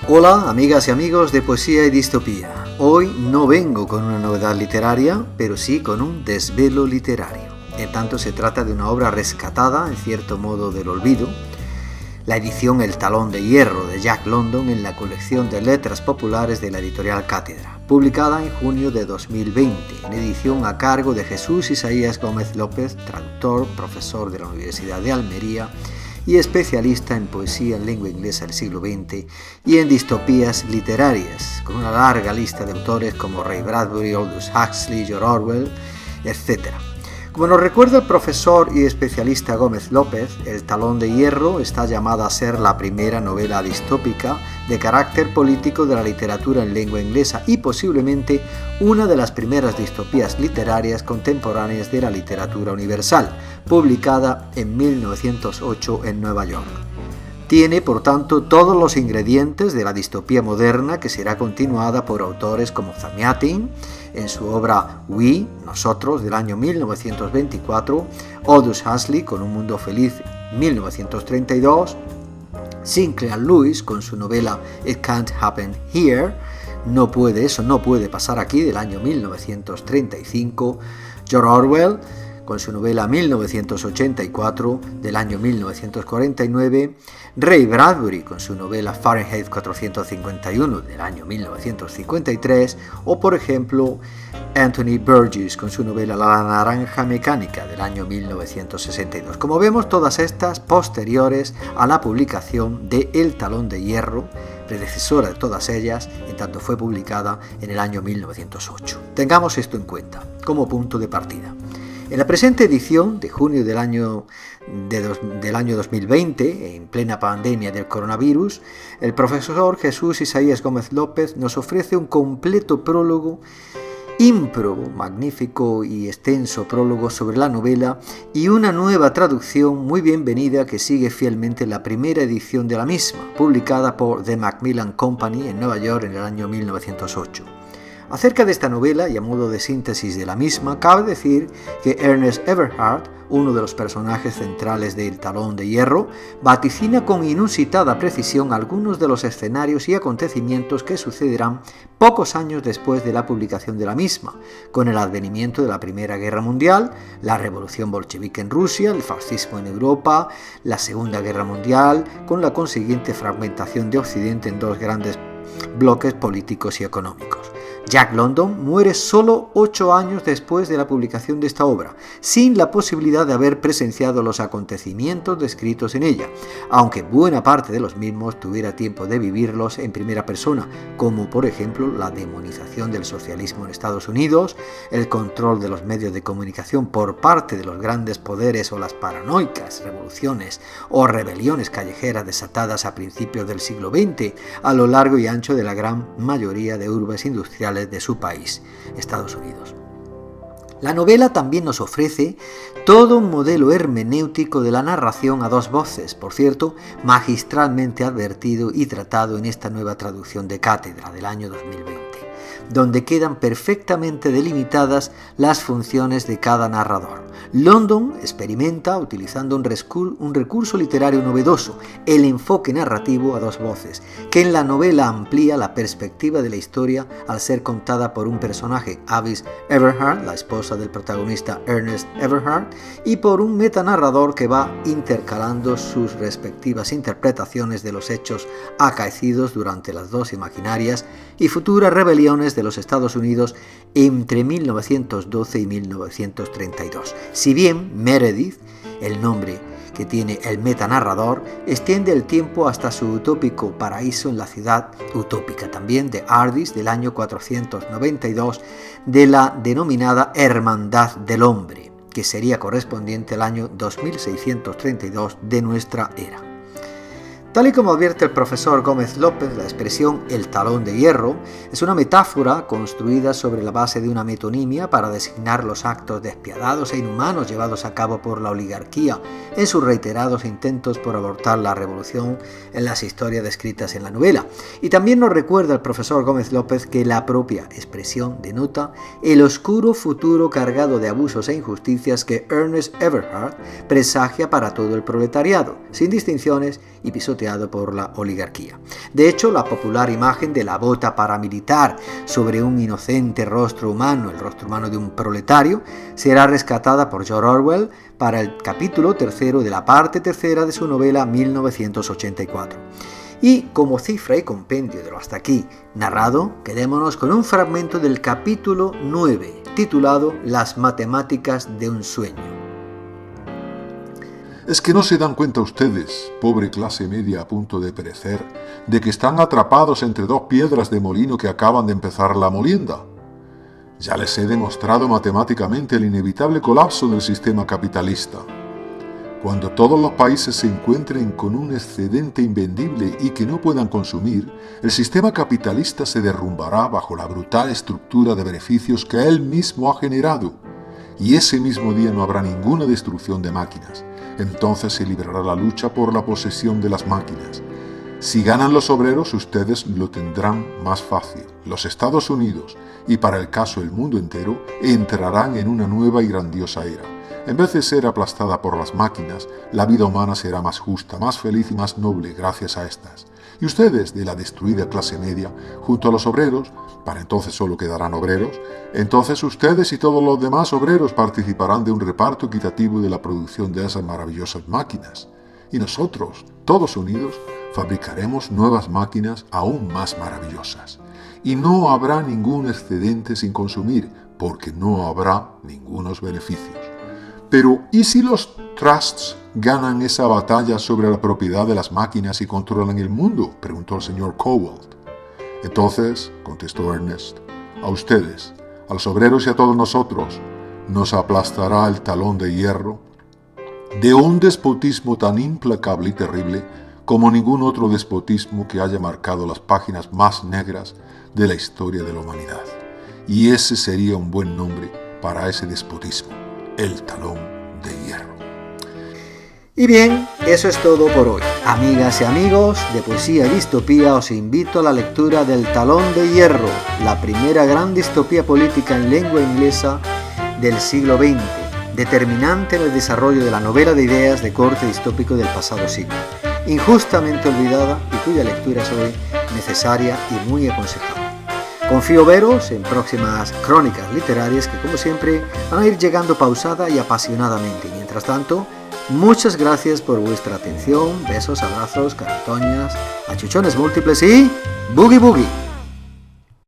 Hola amigas y amigos de Poesía y Distopía. Hoy no vengo con una novedad literaria, pero sí con un desvelo literario. En tanto se trata de una obra rescatada, en cierto modo, del olvido, la edición El Talón de Hierro de Jack London en la colección de letras populares de la editorial Cátedra, publicada en junio de 2020, en edición a cargo de Jesús Isaías Gómez López, traductor, profesor de la Universidad de Almería y especialista en poesía en lengua inglesa del siglo XX y en distopías literarias, con una larga lista de autores como Ray Bradbury, Aldous Huxley, George Orwell, etc. Como nos recuerda el profesor y especialista Gómez López, El Talón de Hierro está llamada a ser la primera novela distópica de carácter político de la literatura en lengua inglesa y posiblemente una de las primeras distopías literarias contemporáneas de la literatura universal, publicada en 1908 en Nueva York. Tiene, por tanto, todos los ingredientes de la distopía moderna que será continuada por autores como Zamiatin, en su obra We, Nosotros, del año 1924, Aldous Huxley con Un Mundo Feliz, 1932, Sinclair Lewis con su novela It Can't Happen Here, Eso no puede pasar aquí, del año 1935, George Orwell con su novela 1984 del año 1949, Ray Bradbury con su novela Fahrenheit 451 del año 1953 o, por ejemplo, Anthony Burgess con su novela La Naranja Mecánica del año 1962. Como vemos, todas estas posteriores a la publicación de El Talón de Hierro, predecesora de todas ellas, en tanto fue publicada en el año 1908. Tengamos esto en cuenta como punto de partida. En la presente edición de junio del año 2020, en plena pandemia del coronavirus, el profesor Jesús Isaías Gómez López nos ofrece un completo prólogo, ímprobo, magnífico y extenso prólogo sobre la novela y una nueva traducción muy bienvenida que sigue fielmente la primera edición de la misma, publicada por The Macmillan Company en Nueva York en el año 1908. Acerca de esta novela y a modo de síntesis de la misma, cabe decir que Ernest Everhart, uno de los personajes centrales de El Talón de Hierro, vaticina con inusitada precisión algunos de los escenarios y acontecimientos que sucederán pocos años después de la publicación de la misma, con el advenimiento de la Primera Guerra Mundial, la Revolución Bolchevique en Rusia, el fascismo en Europa, la Segunda Guerra Mundial, con la consiguiente fragmentación de Occidente en dos grandes bloques políticos y económicos. Jack London muere solo 8 años después de la publicación de esta obra, sin la posibilidad de haber presenciado los acontecimientos descritos en ella, aunque buena parte de los mismos tuviera tiempo de vivirlos en primera persona, como por ejemplo la demonización del socialismo en Estados Unidos, el control de los medios de comunicación por parte de los grandes poderes o las paranoicas revoluciones o rebeliones callejeras desatadas a principios del siglo XX a lo largo y ancho de la gran mayoría de urbes industriales de su país, Estados Unidos. La novela también nos ofrece todo un modelo hermenéutico de la narración a dos voces, por cierto, magistralmente advertido y tratado en esta nueva traducción de Cátedra del año 2020, donde quedan perfectamente delimitadas las funciones de cada narrador. London experimenta, utilizando un recurso literario novedoso, el enfoque narrativo a dos voces, que en la novela amplía la perspectiva de la historia al ser contada por un personaje, Avis Everhart, la esposa del protagonista Ernest Everhart, y por un metanarrador que va intercalando sus respectivas interpretaciones de los hechos acaecidos durante las dos imaginarias y futuras rebeliones de los Estados Unidos entre 1912 y 1932. Si bien Meredith, el nombre que tiene el metanarrador, extiende el tiempo hasta su utópico paraíso en la ciudad utópica también de Ardis del año 492 de la denominada Hermandad del Hombre, que sería correspondiente al año 2632 de nuestra era. Tal y como advierte el profesor Gómez López, la expresión El Talón de Hierro es una metáfora construida sobre la base de una metonimia para designar los actos despiadados e inhumanos llevados a cabo por la oligarquía en sus reiterados intentos por abortar la revolución en las historias descritas en la novela. Y también nos recuerda el profesor Gómez López que la propia expresión denota el oscuro futuro cargado de abusos e injusticias que Ernest Everhart presagia para todo el proletariado, sin distinciones y pisoteado por la oligarquía. De hecho, la popular imagen de la bota paramilitar sobre un inocente rostro humano, el rostro humano de un proletario, será rescatada por George Orwell para el capítulo 3 de la parte 3 de su novela 1984. Y como cifra y compendio de lo hasta aquí narrado, quedémonos con un fragmento del capítulo 9, titulado Las matemáticas de un sueño. ¿Es que no se dan cuenta ustedes, pobre clase media a punto de perecer, de que están atrapados entre dos piedras de molino que acaban de empezar la molienda? Ya les he demostrado matemáticamente el inevitable colapso del sistema capitalista. Cuando todos los países se encuentren con un excedente invendible y que no puedan consumir, el sistema capitalista se derrumbará bajo la brutal estructura de beneficios que él mismo ha generado. Y ese mismo día no habrá ninguna destrucción de máquinas. Entonces se librará la lucha por la posesión de las máquinas. Si ganan los obreros, ustedes lo tendrán más fácil. Los Estados Unidos, y para el caso el mundo entero, entrarán en una nueva y grandiosa era. En vez de ser aplastada por las máquinas, la vida humana será más justa, más feliz y más noble gracias a estas. Y ustedes, de la destruida clase media, junto a los obreros, para entonces solo quedarán obreros, entonces ustedes y todos los demás obreros participarán de un reparto equitativo de la producción de esas maravillosas máquinas. Y nosotros, todos unidos, fabricaremos nuevas máquinas aún más maravillosas. Y no habrá ningún excedente sin consumir, porque no habrá ningunos beneficios. Pero, ¿y si los trusts ganan esa batalla sobre la propiedad de las máquinas y controlan el mundo?, preguntó el señor Cowell. Entonces, contestó Ernest, a ustedes, a los obreros y a todos nosotros, nos aplastará el talón de hierro de un despotismo tan implacable y terrible como ningún otro despotismo que haya marcado las páginas más negras de la historia de la humanidad. Y ese sería un buen nombre para ese despotismo, el talón de hierro. Y bien, eso es todo por hoy. Amigas y amigos de Poesía y Distopía, os invito a la lectura del Talón de Hierro, la primera gran distopía política en lengua inglesa del siglo XX, determinante en el desarrollo de la novela de ideas de corte distópico del pasado siglo, injustamente olvidada y cuya lectura es hoy necesaria y muy aconsejable. Confío veros en próximas crónicas literarias que, como siempre, van a ir llegando pausada y apasionadamente. Mientras tanto, muchas gracias por vuestra atención, besos, abrazos, caritoñas, achuchones múltiples y ¡boogie boogie!